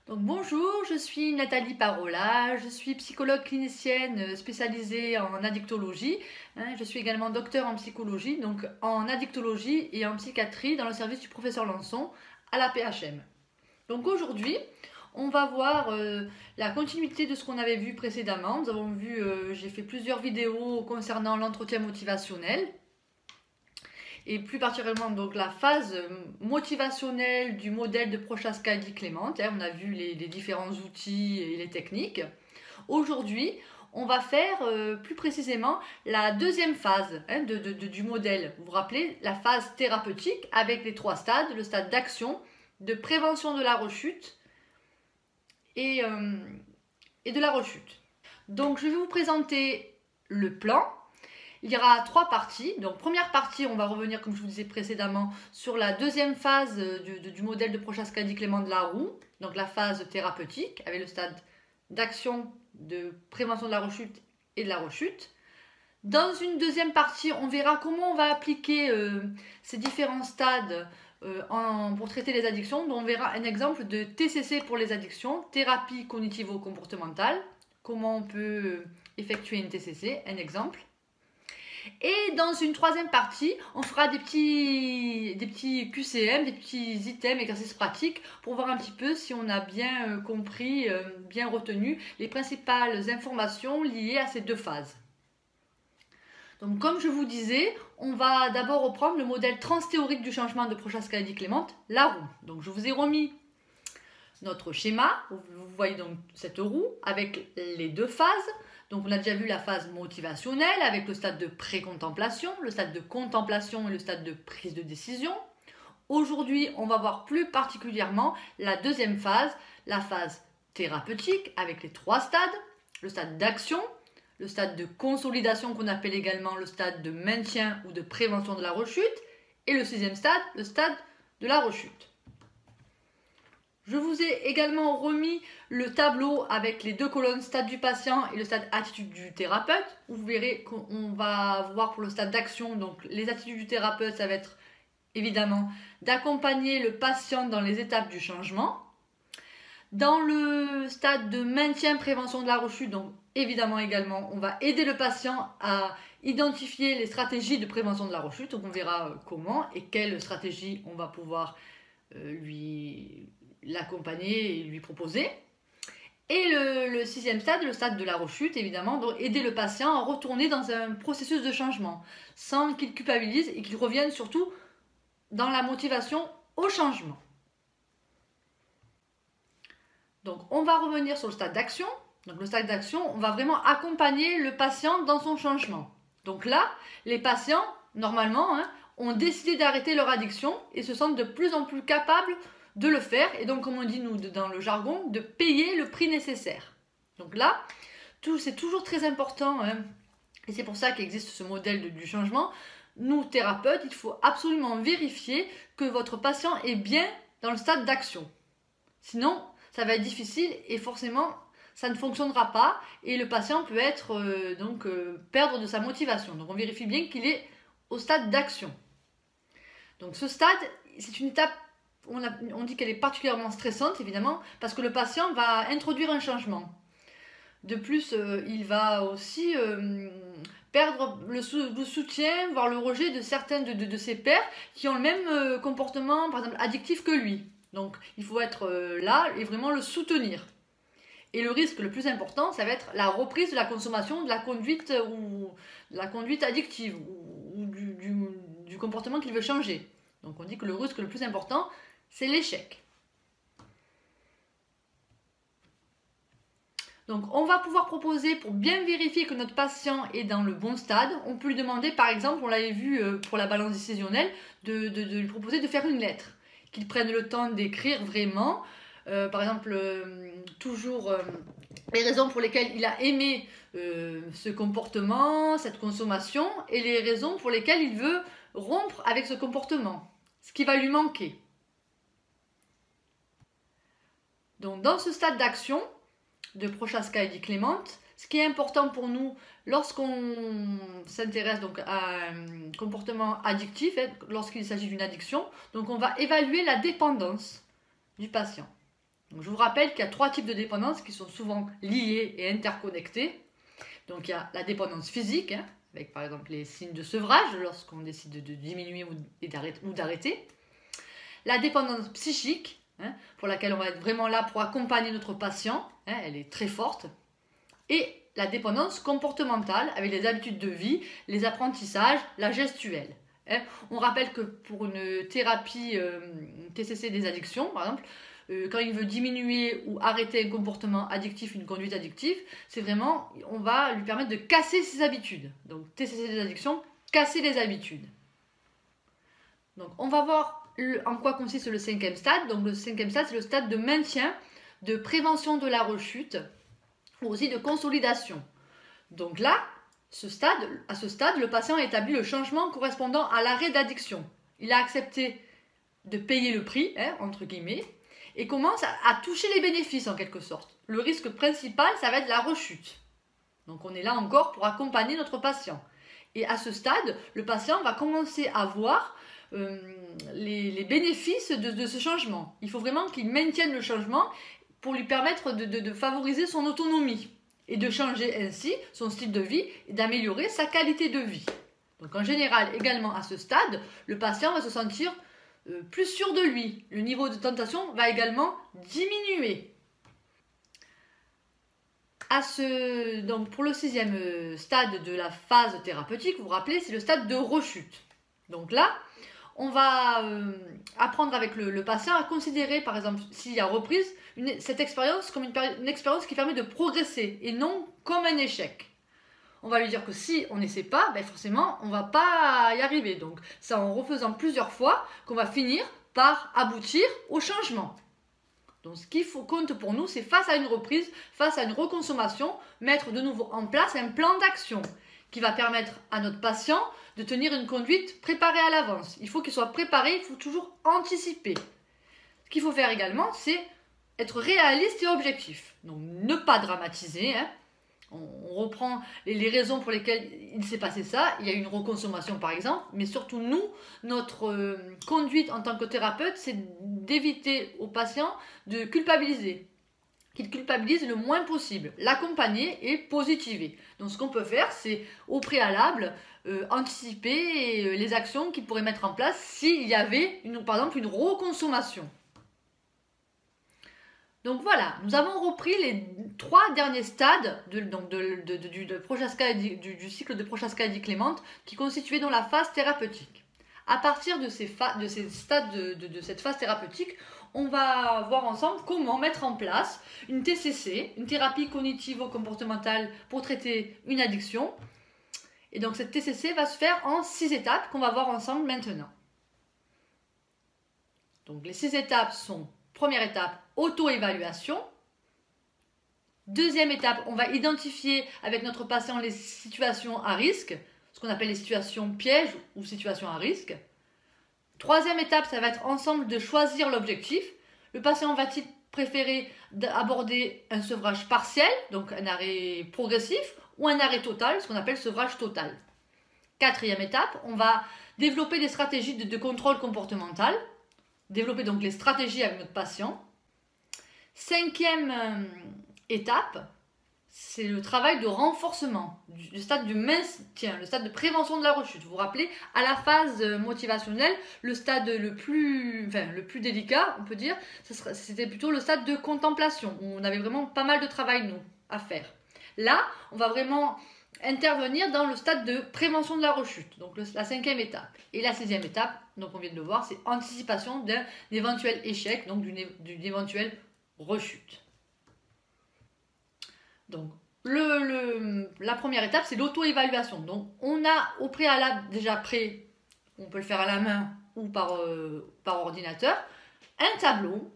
Donc bonjour, je suis Nathalie Parola, je suis psychologue clinicienne spécialisée en addictologie. Je suis également docteur en psychologie, donc en addictologie et en psychiatrie dans le service du professeur Lançon à la PHM. Donc aujourd'hui, on va voir la continuité de ce qu'on avait vu précédemment. Nous avons vu, j'ai fait plusieurs vidéos concernant l'entretien motivationnel. Et plus particulièrement donc la phase motivationnelle du modèle de Prochaska-Clément. On a vu les différents outils et les techniques. Aujourd'hui, on va faire plus précisément la deuxième phase du modèle. Vous vous rappelez, la phase thérapeutique avec les trois stades, le stade d'action, de prévention de la rechute et de la rechute. Donc je vais vous présenter le plan. Il y aura trois parties. Donc, première partie, on va revenir, comme je vous disais précédemment, sur la deuxième phase du modèle de Prochaska-Clément de la roue. Donc, la phase thérapeutique, avec le stade d'action, de prévention de la rechute et de la rechute. Dans une deuxième partie, on verra comment on va appliquer ces différents stades pour traiter les addictions. Donc, on verra un exemple de TCC pour les addictions, thérapie cognitivo-comportementale. Comment on peut effectuer une TCC, un exemple. Et dans une troisième partie, on fera des petits QCM, des petits items, exercices pratiques, pour voir un petit peu si on a bien compris, bien retenu les principales informations liées à ces deux phases. Donc comme je vous disais, on va d'abord reprendre le modèle transthéorique du changement de Prochaska-Clément, la roue. Donc je vous ai remis notre schéma, vous voyez donc cette roue avec les deux phases. Donc on a déjà vu la phase motivationnelle avec le stade de pré-contemplation, le stade de contemplation et le stade de prise de décision. Aujourd'hui, on va voir plus particulièrement la deuxième phase, la phase thérapeutique avec les trois stades, le stade d'action, le stade de consolidation qu'on appelle également le stade de maintien ou de prévention de la rechute et le sixième stade, le stade de la rechute. Je vous ai également remis le tableau avec les deux colonnes stade du patient et le stade attitude du thérapeute. Vous verrez qu'on va voir pour le stade d'action, donc les attitudes du thérapeute, ça va être évidemment d'accompagner le patient dans les étapes du changement. Dans le stade de maintien prévention de la rechute, donc évidemment également, on va aider le patient à identifier les stratégies de prévention de la rechute. Donc on verra comment et quelles stratégies on va pouvoir l'accompagner et lui proposer. Et le sixième stade, le stade de la rechute, évidemment, donc aider le patient à retourner dans un processus de changement, sans qu'il culpabilise et qu'il revienne surtout dans la motivation au changement. Donc on va revenir sur le stade d'action. Donc le stade d'action, on va vraiment accompagner le patient dans son changement. Donc là, les patients, normalement, ont décidé d'arrêter leur addiction et se sentent de plus en plus capables de le faire, et donc comme on dit nous dans le jargon, de payer le prix nécessaire. Donc là, c'est toujours très important, et c'est pour ça qu'existe ce modèle du changement. Nous, thérapeutes, il faut absolument vérifier que votre patient est bien dans le stade d'action. Sinon, ça va être difficile et forcément, ça ne fonctionnera pas et le patient peut être perdre de sa motivation. Donc on vérifie bien qu'il est au stade d'action. Donc ce stade, c'est une étape, on dit qu'elle est particulièrement stressante évidemment parce que le patient va introduire un changement. De plus, il va aussi perdre le soutien, voire le rejet de certains de ses pairs qui ont le même comportement, par exemple, addictif que lui. Donc, il faut être là et vraiment le soutenir. Et le risque le plus important, ça va être la reprise de la consommation, de la conduite ou de la conduite addictive ou du comportement qu'il veut changer. Donc, on dit que le risque le plus important, c'est l'échec. Donc, on va pouvoir proposer, pour bien vérifier que notre patient est dans le bon stade, on peut lui demander, par exemple, on l'avait vu pour la balance décisionnelle, de lui proposer de faire une lettre, qu'il prenne le temps d'écrire vraiment, par exemple, toujours les raisons pour lesquelles il a aimé ce comportement, cette consommation, et les raisons pour lesquelles il veut rompre avec ce comportement, ce qui va lui manquer. Donc, dans ce stade d'action de Prochaska-Clément, ce qui est important pour nous lorsqu'on s'intéresse donc à un comportement addictif, lorsqu'il s'agit d'une addiction, donc on va évaluer la dépendance du patient. Donc, je vous rappelle qu'il y a 3 types de dépendances qui sont souvent liées et interconnectées. Donc il y a la dépendance physique, hein, avec par exemple les signes de sevrage lorsqu'on décide de diminuer ou d'arrêter. La dépendance psychique, hein, pour laquelle on va être vraiment là pour accompagner notre patient, hein, elle est très forte. Et la dépendance comportementale avec les habitudes de vie, les apprentissages, la gestuelle. Hein. On rappelle que pour une thérapie TCC des addictions, par exemple, quand il veut diminuer ou arrêter un comportement addictif, une conduite addictive, c'est vraiment, on va lui permettre de casser ses habitudes. Donc TCC des addictions, casser les habitudes. Donc on va voir en quoi consiste le 5e stade. Donc le 5e stade, c'est le stade de maintien, de prévention de la rechute, ou aussi de consolidation. Donc là, à ce stade, le patient a établi le changement correspondant à l'arrêt d'addiction. Il a accepté de payer le prix, hein, entre guillemets, et commence à toucher les bénéfices en quelque sorte. Le risque principal, ça va être la rechute. Donc on est là encore pour accompagner notre patient. Et à ce stade, le patient va commencer à voir les bénéfices de ce changement. Il faut vraiment qu'il maintienne le changement pour lui permettre de favoriser son autonomie et de changer ainsi son style de vie et d'améliorer sa qualité de vie. Donc en général, également à ce stade, le patient va se sentir plus sûr de lui. Le niveau de tentation va également diminuer. Donc pour le 6e stade de la phase thérapeutique, vous vous rappelez, c'est le stade de rechute. Donc là, on va apprendre avec le patient à considérer, par exemple, s'il y a reprise, cette expérience comme une expérience qui permet de progresser et non comme un échec. On va lui dire que si on n'essaie pas, ben forcément, on ne va pas y arriver. Donc, c'est en refaisant plusieurs fois qu'on va finir par aboutir au changement. Donc, ce qui compte pour nous, c'est face à une reprise, face à une reconsommation, mettre de nouveau en place un plan d'action qui va permettre à notre patient de tenir une conduite préparée à l'avance. Il faut qu'il soit préparé, il faut toujours anticiper. Ce qu'il faut faire également, c'est être réaliste et objectif. Donc, ne pas dramatiser, hein. On reprend les raisons pour lesquelles il s'est passé ça. Il y a une reconsommation par exemple, mais surtout nous, notre conduite en tant que thérapeute, c'est d'éviter au patient de culpabiliser. Qu'il culpabilise le moins possible, l'accompagner et positiver. Donc ce qu'on peut faire, c'est au préalable anticiper les actions qu'il pourrait mettre en place s'il y avait par exemple une reconsommation. Donc voilà, nous avons repris les 3 derniers stades du cycle de Prochaska-Clément qui constituaient dans la phase thérapeutique. À partir de ces stades de cette phase thérapeutique, on va voir ensemble comment mettre en place une TCC, une thérapie cognitivo-comportementale pour traiter une addiction. Et donc cette TCC va se faire en 6 étapes qu'on va voir ensemble maintenant. Donc les 6 étapes sont: première étape, auto-évaluation. Deuxième étape, on va identifier avec notre patient les situations à risque, ce qu'on appelle les situations pièges ou situations à risque. Troisième étape, ça va être ensemble de choisir l'objectif. Le patient va-t-il préférer aborder un sevrage partiel, donc un arrêt progressif, ou un arrêt total, ce qu'on appelle sevrage total. Quatrième étape, on va développer des stratégies de contrôle comportemental, développer donc les stratégies avec notre patient. Cinquième étape, c'est le travail de renforcement, le stade du maintien, le stade de prévention de la rechute. Vous vous rappelez, à la phase motivationnelle, le stade le plus délicat, on peut dire, c'était plutôt le stade de contemplation, où on avait vraiment pas mal de travail, nous, à faire. Là, on va vraiment intervenir dans le stade de prévention de la rechute, donc la 5e étape. Et la 6e étape, donc on vient de le voir, c'est anticipation d'un éventuel échec, donc d'une éventuelle rechute. Donc, la première étape, c'est l'auto-évaluation. Donc, on a au préalable déjà prêt, on peut le faire à la main ou par ordinateur, un tableau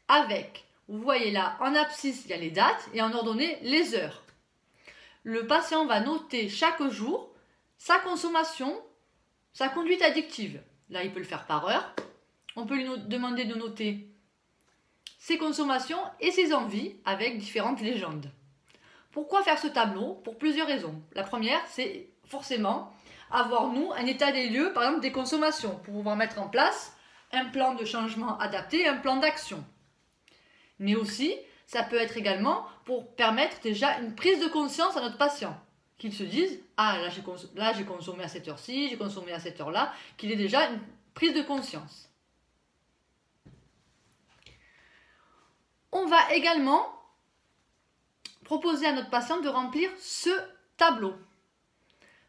avec, vous voyez là, en abscisse, il y a les dates et en ordonnée, les heures. Le patient va noter chaque jour sa consommation, sa conduite addictive. Là, il peut le faire par heure. On peut lui demander de noter ses consommations et ses envies avec différentes légendes. Pourquoi faire ce tableau? Pour plusieurs raisons. La première, c'est forcément avoir, nous, un état des lieux, par exemple, des consommations, pour pouvoir mettre en place un plan de changement adapté, un plan d'action. Mais aussi, ça peut être également pour permettre déjà une prise de conscience à notre patient. Qu'il se dise, ah là j'ai consommé à cette heure-ci, j'ai consommé à cette heure-là, qu'il ait déjà une prise de conscience. On va également proposer à notre patient de remplir ce tableau.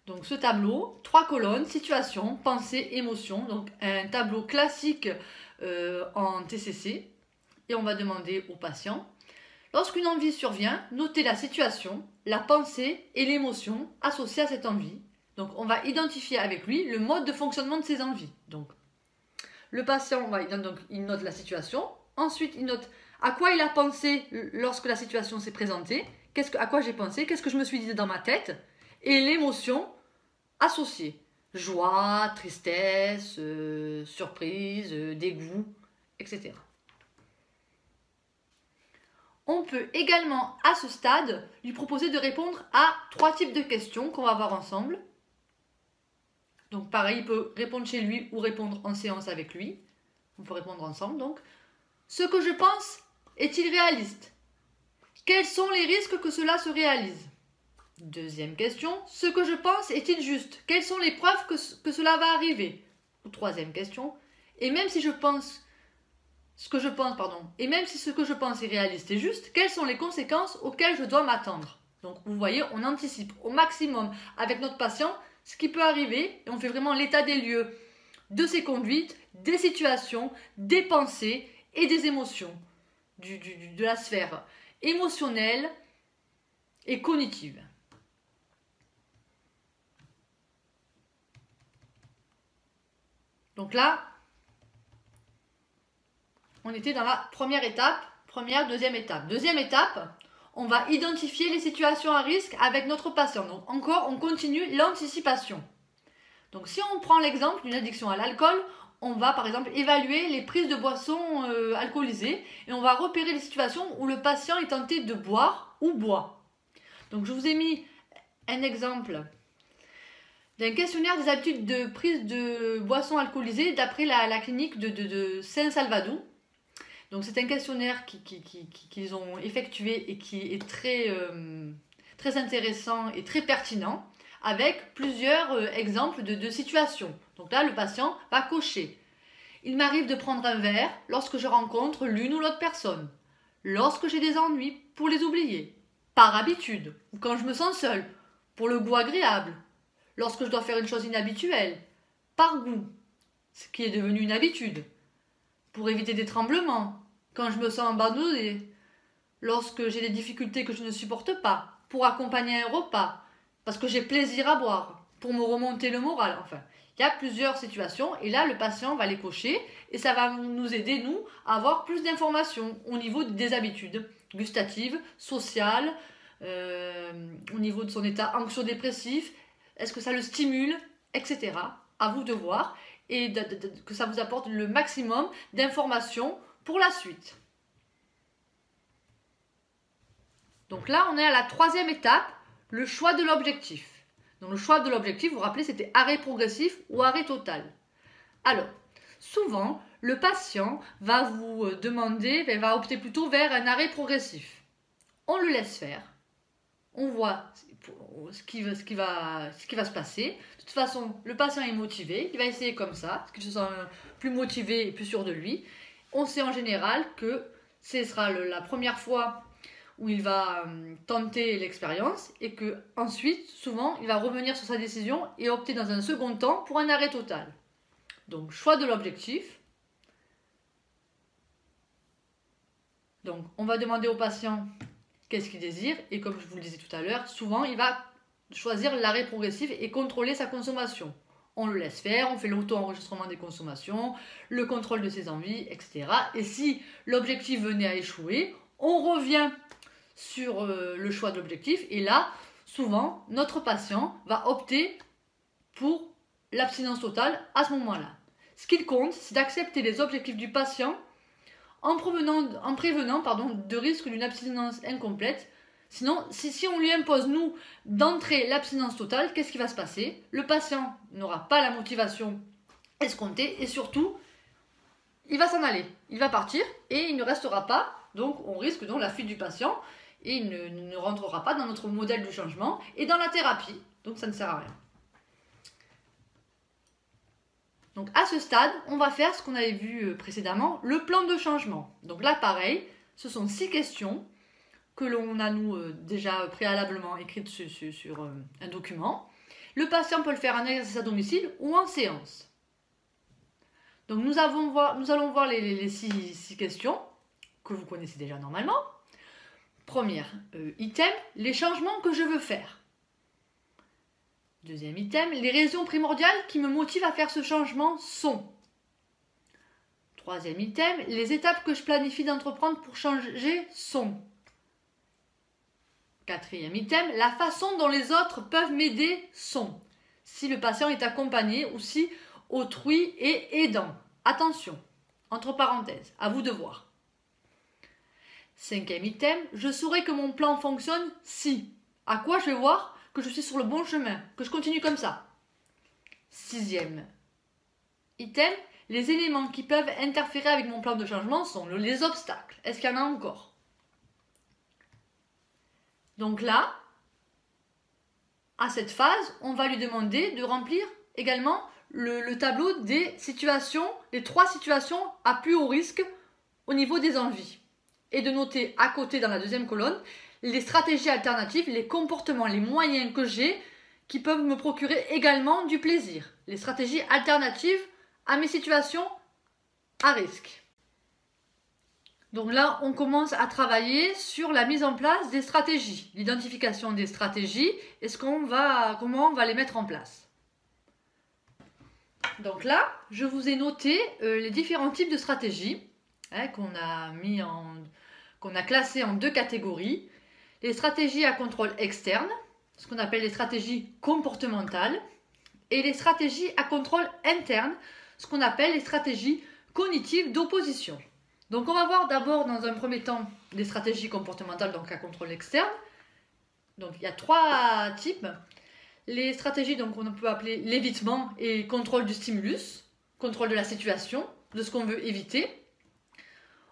Donc ce tableau, 3 colonnes, situation, pensée, émotion, donc un tableau classique en TCC. Et on va demander au patient, lorsqu'une envie survient, notez la situation, la pensée et l'émotion associées à cette envie. Donc on va identifier avec lui le mode de fonctionnement de ces envies. Donc le patient, il note la situation, ensuite il note à quoi il a pensé lorsque la situation s'est présentée, à quoi j'ai pensé, qu'est-ce que je me suis dit dans ma tête, et l'émotion associée. Joie, tristesse, surprise, dégoût, etc. On peut également, à ce stade, lui proposer de répondre à 3 types de questions qu'on va voir ensemble. Donc pareil, il peut répondre chez lui ou répondre en séance avec lui. On peut répondre ensemble donc. Ce que je pense est-il réaliste? Quels sont les risques que cela se réalise? Deuxième question, ce que je pense est-il juste? Quelles sont les preuves que cela va arriver? Ou troisième question, et même si ce que je pense est réaliste et juste, quelles sont les conséquences auxquelles je dois m'attendre? Donc vous voyez, on anticipe au maximum avec notre patient ce qui peut arriver et on fait vraiment l'état des lieux de ses conduites, des situations, des pensées et des émotions, de la sphère émotionnelle et cognitive. Donc là, on était dans la première étape, deuxième étape. Deuxième étape, on va identifier les situations à risque avec notre patient. Donc encore, on continue l'anticipation. Donc si on prend l'exemple d'une addiction à l'alcool, on va par exemple évaluer les prises de boissons alcoolisées et on va repérer les situations où le patient est tenté de boire ou boit. Donc je vous ai mis un exemple d'un questionnaire des habitudes de prise de boissons alcoolisées d'après la clinique de Saint-Salvador. Donc c'est un questionnaire qu'ils ont effectué et qui est très intéressant et très pertinent avec plusieurs exemples de situations. Donc là, le patient va cocher. Il m'arrive de prendre un verre lorsque je rencontre l'une ou l'autre personne, lorsque j'ai des ennuis pour les oublier, par habitude, ou quand je me sens seule, pour le goût agréable, lorsque je dois faire une chose inhabituelle, par goût, ce qui est devenu une habitude, pour éviter des tremblements, quand je me sens abandonnée, lorsque j'ai des difficultés que je ne supporte pas, pour accompagner un repas, parce que j'ai plaisir à boire, pour me remonter le moral, enfin. Il y a plusieurs situations et là, le patient va les cocher et ça va nous aider, nous, à avoir plus d'informations au niveau des habitudes gustatives, sociales, au niveau de son état anxio-dépressif, est-ce que ça le stimule, etc. À vous de voir et que ça vous apporte le maximum d'informations pour la suite. Donc là, on est à la troisième étape, le choix de l'objectif. Donc le choix de l'objectif, vous vous rappelez, c'était arrêt progressif ou arrêt total. Alors, souvent, le patient va vous demander, va opter plutôt vers un arrêt progressif. On le laisse faire. On voit ce qui va se passer. De toute façon, le patient est motivé, il va essayer comme ça, parce qu'il se sent plus motivé et plus sûr de lui. On sait en général que ce sera la première fois où il va tenter l'expérience et que ensuite, souvent, il va revenir sur sa décision et opter dans un second temps pour un arrêt total. Donc, choix de l'objectif. Donc, on va demander au patient qu'est-ce qu'il désire et comme je vous le disais tout à l'heure, souvent, il va choisir l'arrêt progressif et contrôler sa consommation. On le laisse faire, on fait l'auto-enregistrement des consommations, le contrôle de ses envies, etc. Et si l'objectif venait à échouer, on revient sur le choix de l'objectif et là, souvent, notre patient va opter pour l'abstinence totale à ce moment-là. Ce qu'il compte, c'est d'accepter les objectifs du patient en prévenant de risque d'une abstinence incomplète. Sinon, si on lui impose, nous, d'entrer l'abstinence totale, qu'est-ce qui va se passer? Le patient n'aura pas la motivation escomptée et surtout, il va s'en aller. Il va partir et il ne restera pas donc on risque donc la fuite du patient et il ne rentrera pas dans notre modèle de changement et dans la thérapie, donc ça ne sert à rien. Donc à ce stade, on va faire ce qu'on avait vu précédemment, le plan de changement. Donc là pareil, ce sont 6 questions que l'on a nous déjà préalablement écrites sur un document. Le patient peut le faire en exercice à domicile ou en séance. Donc nous allons voir les 6 questions que vous connaissez déjà normalement. Première item, les changements que je veux faire. Deuxième item, les raisons primordiales qui me motivent à faire ce changement sont. Troisième item, les étapes que je planifie d'entreprendre pour changer sont. Quatrième item, la façon dont les autres peuvent m'aider sont. Si le patient est accompagné ou si autrui est aidant. Attention, entre parenthèses, à vous de voir. Cinquième item, je saurai que mon plan fonctionne si. À quoi je vais voir que je suis sur le bon chemin, que je continue comme ça. Sixième item, les éléments qui peuvent interférer avec mon plan de changement sont les obstacles. Est-ce qu'il y en a encore? Donc là, à cette phase, on va lui demander de remplir également le tableau des situations, les 3 situations à plus haut risque au niveau des envies. Et de noter à côté dans la deuxième colonne les stratégies alternatives, les comportements, les moyens que j'ai qui peuvent me procurer également du plaisir. Les stratégies alternatives à mes situations à risque. Donc là, on commence à travailler sur la mise en place des stratégies, l'identification des stratégies et comment on va les mettre en place. Donc là, je vous ai noté les différents types de stratégies qu'on a classées en 2 catégories. Les stratégies à contrôle externe, ce qu'on appelle les stratégies comportementales, et les stratégies à contrôle interne, ce qu'on appelle les stratégies cognitives d'opposition. Donc on va voir d'abord dans un premier temps les stratégies comportementales, donc à contrôle externe. Donc il y a 3 types. Les stratégies donc on peut appeler l'évitement et contrôle du stimulus, contrôle de la situation, de ce qu'on veut éviter.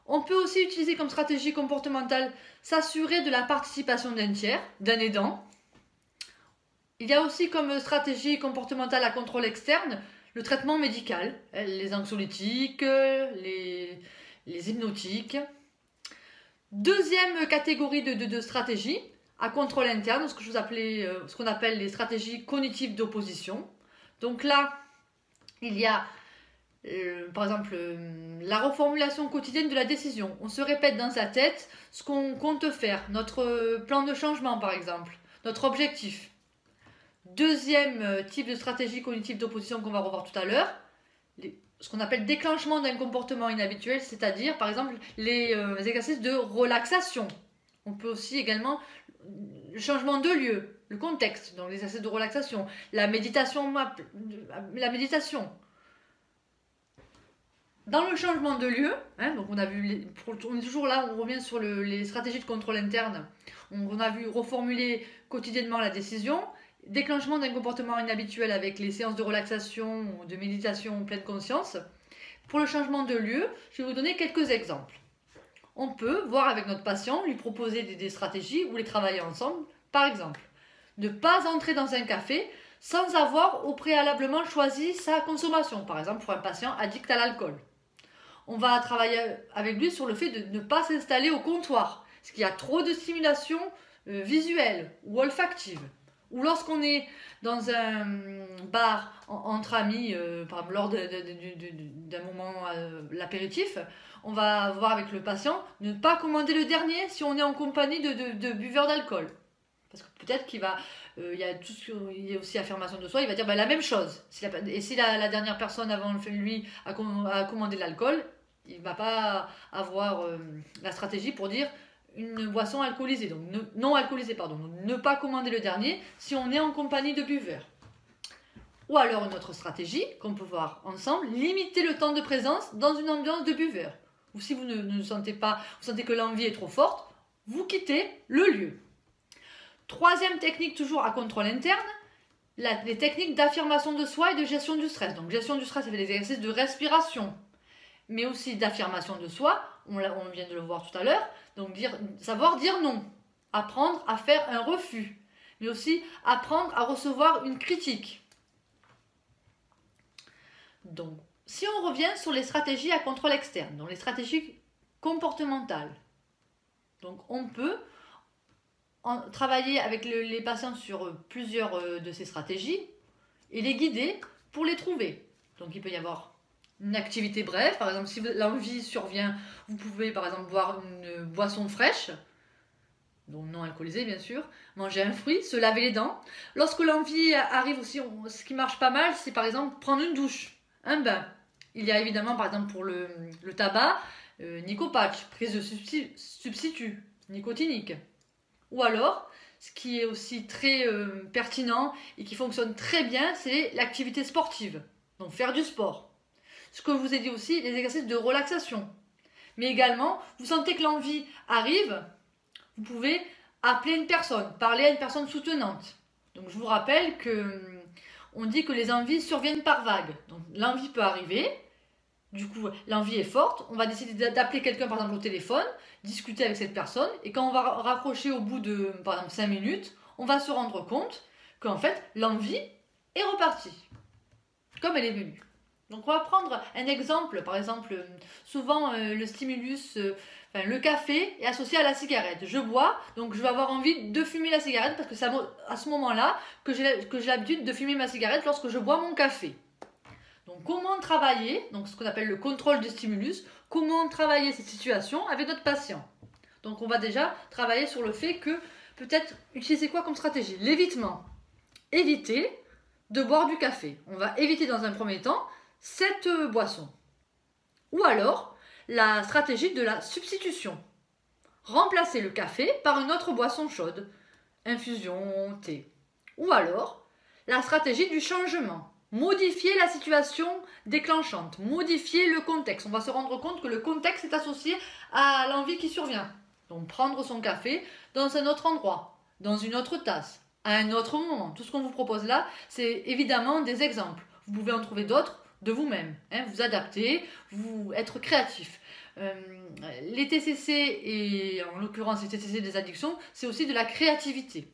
On peut aussi utiliser comme stratégie comportementale s'assurer de la participation d'un tiers, d'un aidant. Il y a aussi comme stratégie comportementale à contrôle externe le traitement médical, les anxiolytiques, les hypnotiques. Deuxième catégorie de stratégies à contrôle interne, ce qu'on appelle les stratégies cognitives d'opposition. Donc là, il y a par exemple la reformulation quotidienne de la décision. On se répète dans sa tête ce qu'on compte faire, notre plan de changement par exemple, notre objectif. Deuxième type de stratégie cognitive d'opposition qu'on va revoir tout à l'heure, ce qu'on appelle déclenchement d'un comportement inhabituel, c'est-à-dire par exemple les exercices de relaxation. On peut aussi également le changement de lieu, le contexte, donc les exercices de relaxation, la méditation. Dans le changement de lieu, donc on a vu, on est toujours là, on revient sur les stratégies de contrôle interne. On a vu reformuler quotidiennement la décision, déclenchement d'un comportement inhabituel avec les séances de relaxation ou de méditation en pleine conscience. Pour le changement de lieu, je vais vous donner quelques exemples. On peut voir avec notre patient, lui proposer des stratégies ou les travailler ensemble. Par exemple, ne pas entrer dans un café sans avoir au préalablement choisi sa consommation. Par exemple, pour un patient addict à l'alcool. On va travailler avec lui sur le fait de ne pas s'installer au comptoir, parce qu'il y a trop de stimulation visuelle ou olfactive. Ou lorsqu'on est dans un bar entre amis, par exemple lors d'un moment, l'apéritif, on va voir avec le patient ne pas commander le dernier si on est en compagnie de buveurs d'alcool. Parce que peut-être qu'il va, il y a aussi affirmation de soi, il va dire la même chose. Et si la dernière personne avant lui a commandé de l'alcool, il ne va pas avoir la stratégie pour dire une boisson alcoolisée, donc non alcoolisée, pardon. Ne pas commander le dernier si on est en compagnie de buveurs. Ou alors une autre stratégie qu'on peut voir ensemble, limiter le temps de présence dans une ambiance de buveurs. Ou si vous ne sentez pas, vous sentez que l'envie est trop forte, vous quittez le lieu. Troisième technique toujours à contrôle interne, les techniques d'affirmation de soi et de gestion du stress. Donc gestion du stress, ça fait des exercices de respiration. mais aussi d'affirmation de soi, on vient de le voir tout à l'heure, donc savoir dire non, apprendre à faire un refus, mais aussi apprendre à recevoir une critique. Donc, si on revient sur les stratégies à contrôle externe, donc les stratégies comportementales, donc on peut travailler avec les patients sur plusieurs de ces stratégies et les guider pour les trouver. Donc il peut y avoir une activité brève, par exemple si l'envie survient, vous pouvez par exemple boire une boisson fraîche, donc non alcoolisée bien sûr, manger un fruit, se laver les dents. Lorsque l'envie arrive aussi, ce qui marche pas mal, c'est par exemple prendre une douche, un bain. Il y a évidemment par exemple pour le tabac, nicopatch, prise de substitut nicotinique. Ou alors, ce qui est aussi très pertinent et qui fonctionne très bien, c'est l'activité sportive. Donc faire du sport. Ce que je vous ai dit aussi, les exercices de relaxation. Mais également, vous sentez que l'envie arrive, vous pouvez appeler une personne, parler à une personne soutenante. Donc je vous rappelle que on dit que les envies surviennent par vagues. Donc l'envie peut arriver, du coup l'envie est forte, on va décider d'appeler quelqu'un par exemple au téléphone, discuter avec cette personne, et quand on va raccrocher au bout de par exemple 5 minutes, on va se rendre compte qu'en fait l'envie est repartie, comme elle est venue. Donc on va prendre un exemple, par exemple, souvent le stimulus, le café est associé à la cigarette. Je bois, donc je vais avoir envie de fumer la cigarette parce que c'est à ce moment-là que j'ai l'habitude de fumer ma cigarette lorsque je bois mon café. Donc comment travailler, donc ce qu'on appelle le contrôle du stimulus, comment travailler cette situation avec notre patient. Donc on va déjà travailler sur le fait que peut-être utiliser quoi comme stratégie? L'évitement. Éviter de boire du café. On va éviter dans un premier temps cette boisson. Ou alors, la stratégie de la substitution. Remplacer le café par une autre boisson chaude, infusion, thé. Ou alors, la stratégie du changement. Modifier la situation déclenchante, modifier le contexte. On va se rendre compte que le contexte est associé à l'envie qui survient. Donc prendre son café dans un autre endroit, dans une autre tasse, à un autre moment. Tout ce qu'on vous propose là, c'est évidemment des exemples. Vous pouvez en trouver d'autres de vous-même, vous adapter, être créatif. Les TCC, et en l'occurrence les TCC des addictions, c'est aussi de la créativité.